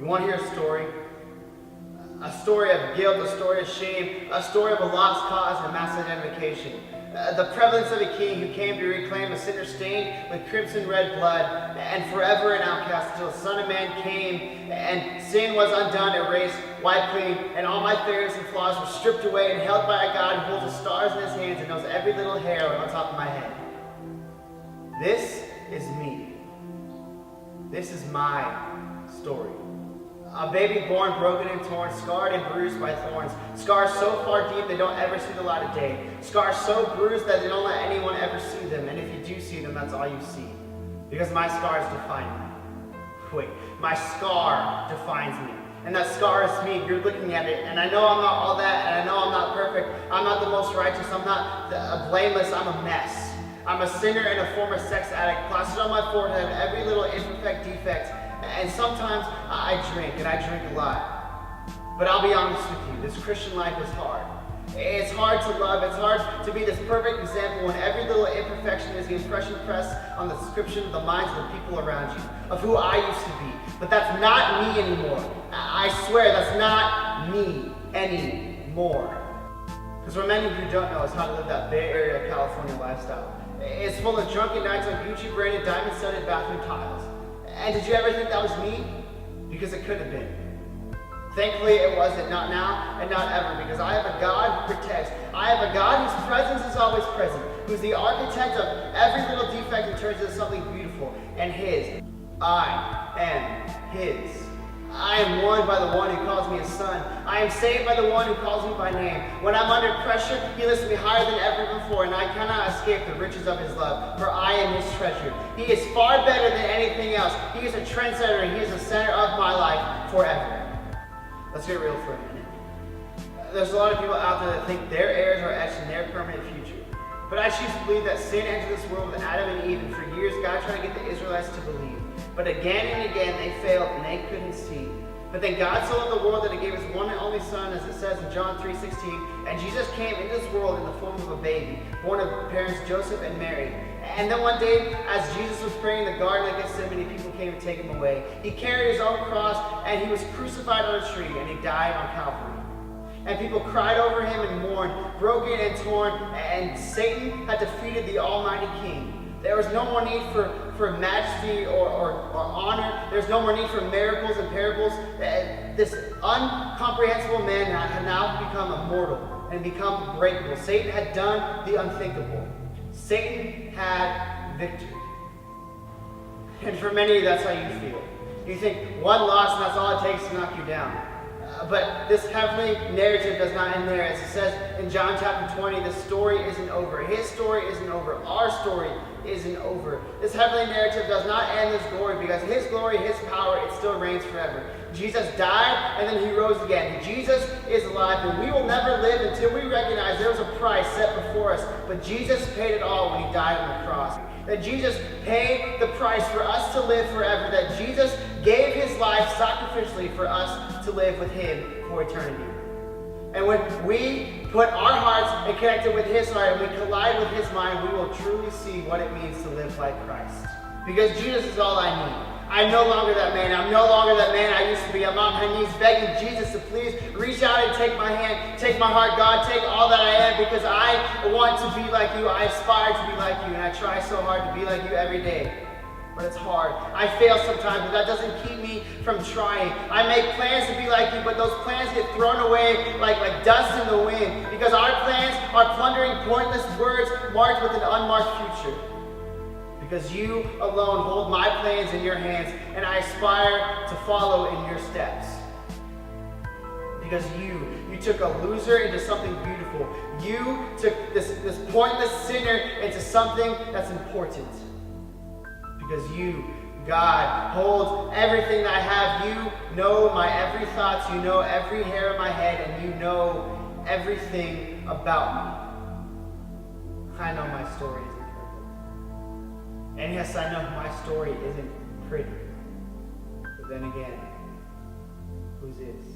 You want to hear a story? A story of guilt, a story of shame, a story of a lost cause and mass identification. The prevalence of a king who came to reclaim a sinner stained with crimson red blood and forever an outcast until the Son of Man came and sin was undone, erased, wiped clean, and all my failures and flaws were stripped away and held by a God who holds the stars in his hands and knows every little hair on top of my head. This is me. This is my story. A baby born broken and torn, scarred and bruised by thorns. Scars so far deep they don't ever see the light of day. Scars so bruised that they don't let anyone ever see them. And if you do see them, that's all you see. Because my scars define me. Wait, my scar defines me. And that scar is me. You're looking at it. And I know I'm not all that. And I know I'm not perfect. I'm not the most righteous. I'm not blameless. I'm a mess. I'm a sinner and a former sex addict. Plastered on my forehead, every little imperfect defect. And sometimes I drink, and I drink a lot. But I'll be honest with you, this Christian life is hard. It's hard to love, it's hard to be this perfect example when every little imperfection is the impression pressed on the description of the minds of the people around you, of who I used to be. But that's not me anymore. I swear, that's not me anymore. Because what many of you don't know is how to live that Bay Area, California lifestyle. It's full of drunken nights on Gucci-branded, diamond-studded bathroom tiles. And did you ever think that was me? Because it could have been. Thankfully, it wasn't, not now and not ever, because I have a God who protects. I have a God whose presence is always present, who's the architect of every little defect and turns it into something beautiful. And his. I am his. I am won by the one who calls me his son. I am saved by the one who calls me by name. When I'm under pressure, he lifts me higher than ever before, and I cannot escape the riches of his love, for I am his treasure. He is far better than anything else. He is a trendsetter, and he is the center of my life forever. Let's get real for a minute. There's a lot of people out there that think their heirs are etched in their permanent future. But I choose to believe that sin entered this world with Adam and Eve, and for years God tried to get the Israelites to believe. But again and again they failed and they couldn't see. But then God so loved the world that he gave his one and only son, as it says in John 3:16, and Jesus came into this world in the form of a baby, born of parents Joseph and Mary. And then one day, as Jesus was praying in the Garden of Gethsemane, people came to take him away. He carried his own cross and he was crucified on a tree and he died on Calvary. And people cried over him and mourned, broken and torn, and Satan had defeated the Almighty King. There was no more need for majesty or honor. There's no more need for miracles and parables. This incomprehensible man had now become immortal and become breakable. Satan had done the unthinkable. Satan had victory. And for many of you, that's how you feel. You think one loss and that's all it takes to knock you down. But this heavenly narrative does not end there. As it says in John chapter 20, the story isn't over. His story isn't over. Our story isn't over. This heavenly narrative does not end this glory, because his glory, his power, it still reigns forever. Jesus died and then he rose again. Jesus is alive, and we will never live until we recognize there was a price set before us. But Jesus paid it all when he died on the cross. That Jesus paid the price for us to live forever. That Jesus gave his life sacrificially for us to live with him for eternity. And when we put our hearts and connect it with his heart and we collide with his mind, we will truly see what it means to live like Christ. Because Jesus is all I need. I'm no longer that man. I'm no longer that man I used to be. I'm on my knees begging Jesus to please reach out and take my hand, take my heart. God, take all that I am, because I want to be like you. I aspire to be like you, and I try so hard to be like you every day. But it's hard. I fail sometimes, but that doesn't keep me from trying. I make plans to be like you, but those plans get thrown away like dust in the wind, because our plans are plundering, pointless words marked with an unmarked future. Because you alone hold my plans in your hands, and I aspire to follow in your steps. Because you took a loser into something beautiful. You took this pointless sinner into something that's important. Because you, God, hold everything that I have. You know my every thought. You know every hair of my head, and you know everything about me. I know my story isn't perfect. And yes, I know my story isn't pretty. But then again, whose is?